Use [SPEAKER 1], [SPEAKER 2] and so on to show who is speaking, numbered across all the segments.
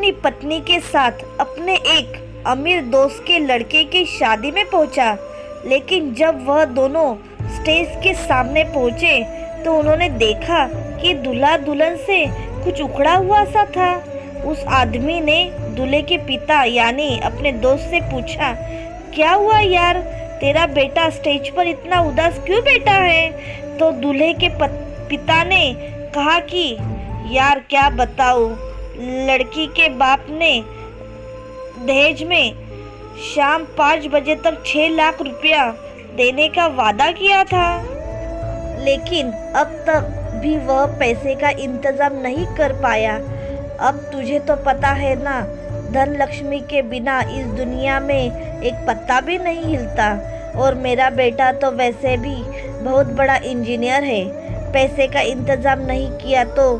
[SPEAKER 1] अपनी पत्नी के साथ अपने एक अमीर दोस्त के लड़के की शादी में पहुंचा। लेकिन जब वह दोनों स्टेज के सामने पहुंचे तो उन्होंने देखा कि दूल्हा दुल्हन से कुछ उखड़ा हुआ सा था। उस आदमी ने दूल्हे के पिता यानी अपने दोस्त से पूछा, क्या हुआ यार, तेरा बेटा स्टेज पर इतना उदास क्यों बैठा है? तो दूल्हे के पिता ने कहा कि यार क्या बताऊं, लड़की के बाप ने दहेज में शाम 5 बजे तक 6 लाख रुपया देने का वादा किया था, लेकिन अब तक भी वह पैसे का इंतजाम नहीं कर पाया। अब तुझे तो पता है ना, धन लक्ष्मी के बिना इस दुनिया में एक पत्ता भी नहीं हिलता। और मेरा बेटा तो वैसे भी बहुत बड़ा इंजीनियर है, पैसे का इंतजाम नहीं किया तो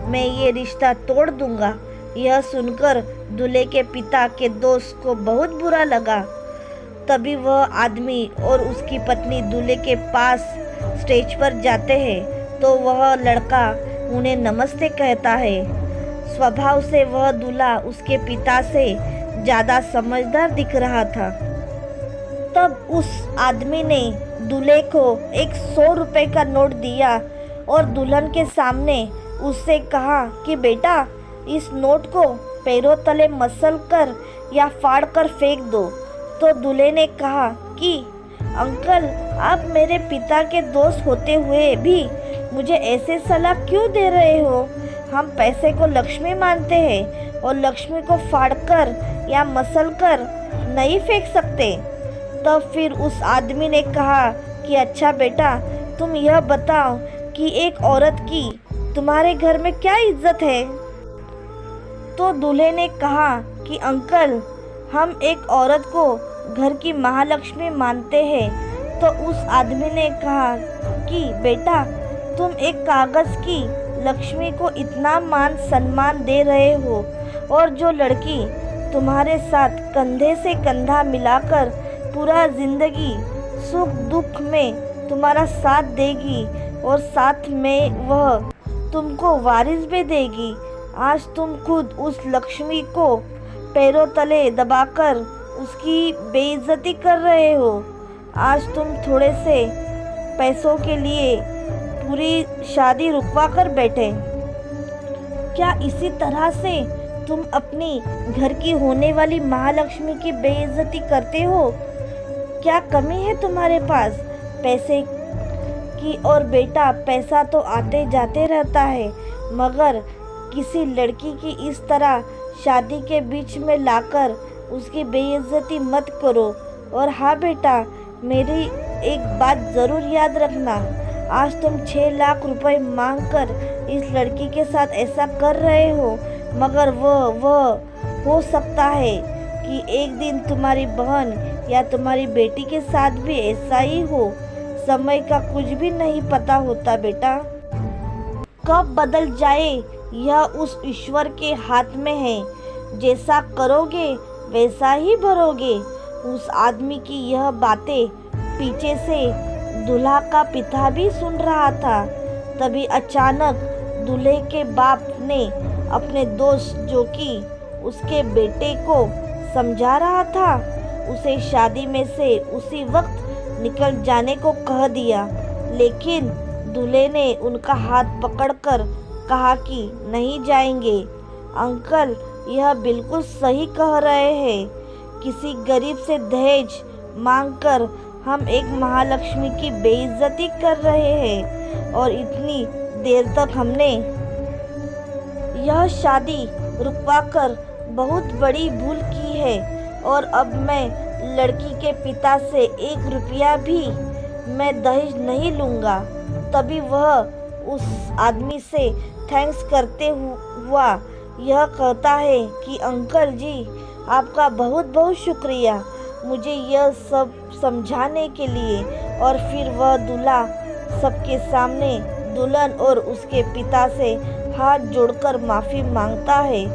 [SPEAKER 1] मैं ये रिश्ता तोड़ दूंगा। यह सुनकर दूल्हे के पिता के दोस्त को बहुत बुरा लगा। तभी वह आदमी और उसकी पत्नी दूल्हे के पास स्टेज पर जाते हैं तो वह लड़का उन्हें नमस्ते कहता है। स्वभाव से वह दूल्हा उसके पिता से ज़्यादा समझदार दिख रहा था। तब उस आदमी ने दूल्हे को एक 100 रुपए का नोट दिया और दुल्हन के सामने उससे कहा कि बेटा, इस नोट को पैरों तले मसल कर या फाड़ कर फेंक दो। तो दूल्हे ने कहा कि अंकल, आप मेरे पिता के दोस्त होते हुए भी मुझे ऐसे सलाह क्यों दे रहे हो? हम पैसे को लक्ष्मी मानते हैं और लक्ष्मी को फाड़कर या मसल कर नहीं फेंक सकते। तब फिर उस आदमी ने कहा कि अच्छा बेटा, तुम यह बताओ कि एक औरत की तुम्हारे घर में क्या इज्जत है? तो दूल्हे ने कहा कि अंकल, हम एक औरत को घर की महालक्ष्मी मानते हैं। तो उस आदमी ने कहा कि बेटा, तुम एक कागज़ की लक्ष्मी को इतना मान सम्मान दे रहे हो और जो लड़की तुम्हारे साथ कंधे से कंधा मिलाकर पूरा जिंदगी सुख दुख में तुम्हारा साथ देगी और साथ में वह तुमको वारिस भी देगी, आज तुम खुद उस लक्ष्मी को पैरों तले दबाकर उसकी बेइज्जती कर रहे हो। आज तुम थोड़े से पैसों के लिए पूरी शादी रुकवा कर बैठे। क्या इसी तरह से तुम अपनी घर की होने वाली महालक्ष्मी की बेइज्जती करते हो? क्या कमी है तुम्हारे पास पैसे की? और बेटा, पैसा तो आते जाते रहता है, मगर किसी लड़की की इस तरह शादी के बीच में लाकर उसकी बेइज्जती मत करो। और हाँ बेटा, मेरी एक बात ज़रूर याद रखना, आज तुम 6 लाख रुपए मांगकर इस लड़की के साथ ऐसा कर रहे हो, मगर वह हो सकता है कि एक दिन तुम्हारी बहन या तुम्हारी बेटी के साथ भी ऐसा ही हो। समय का कुछ भी नहीं पता होता बेटा, कब बदल जाए यह उस ईश्वर के हाथ में है। जैसा करोगे वैसा ही भरोगे। उस आदमी की यह बातें पीछे से दूल्हा का पिता भी सुन रहा था। तभी अचानक दूल्हे के बाप ने अपने दोस्त, जो कि उसके बेटे को समझा रहा था, उसे शादी में से उसी वक्त निकल जाने को कह दिया। लेकिन दूल्हे ने उनका हाथ पकड़कर कहा कि नहीं जाएंगे। अंकल, यह बिल्कुल सही कह रहे हैं। किसी गरीब से दहेज मांगकर हम एक महालक्ष्मी की बेइज्जती कर रहे हैं और इतनी देर तक हमने यह शादी रुकवाकर बहुत बड़ी भूल की है। और अब मैं लड़की के पिता से 1 रुपया भी मैं दहेज नहीं लूँगा। तभी वह उस आदमी से थैंक्स करते हुआ यह कहता है कि अंकल जी, आपका बहुत बहुत शुक्रिया मुझे यह सब समझाने के लिए। और फिर वह दूल्हा सबके सामने दुल्हन और उसके पिता से हाथ जोड़कर माफ़ी मांगता है।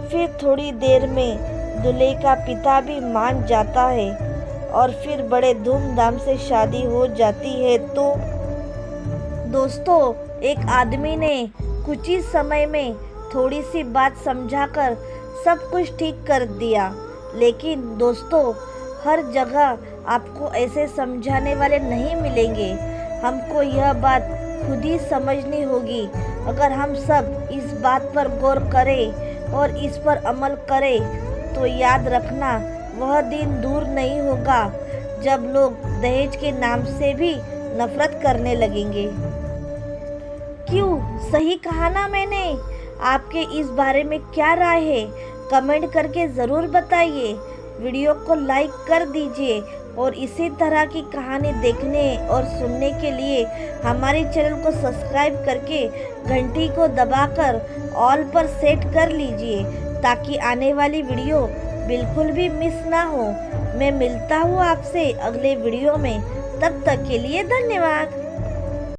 [SPEAKER 1] फिर थोड़ी देर में दूल्हे का पिता भी मान जाता है और फिर बड़े धूमधाम से शादी हो जाती है। तो दोस्तों, एक आदमी ने कुछ ही समय में थोड़ी सी बात समझाकर सब कुछ ठीक कर दिया। लेकिन दोस्तों, हर जगह आपको ऐसे समझाने वाले नहीं मिलेंगे। हमको यह बात खुद ही समझनी होगी। अगर हम सब इस बात पर गौर करें और इस पर अमल करें तो याद रखना, वह दिन दूर नहीं होगा जब लोग दहेज के नाम से भी नफरत करने लगेंगे। क्यों, सही कहा ना मैंने? आपके इस बारे में क्या राय है? कमेंट करके ज़रूर बताइए। वीडियो को लाइक कर दीजिए और इसी तरह की कहानी देखने और सुनने के लिए हमारे चैनल को सब्सक्राइब करके घंटी को दबाकर ऑल पर सेट कर लीजिए, ताकि आने वाली वीडियो बिल्कुल भी मिस ना हो। मैं मिलता हूँ आपसे अगले वीडियो में। तब तक के लिए धन्यवाद।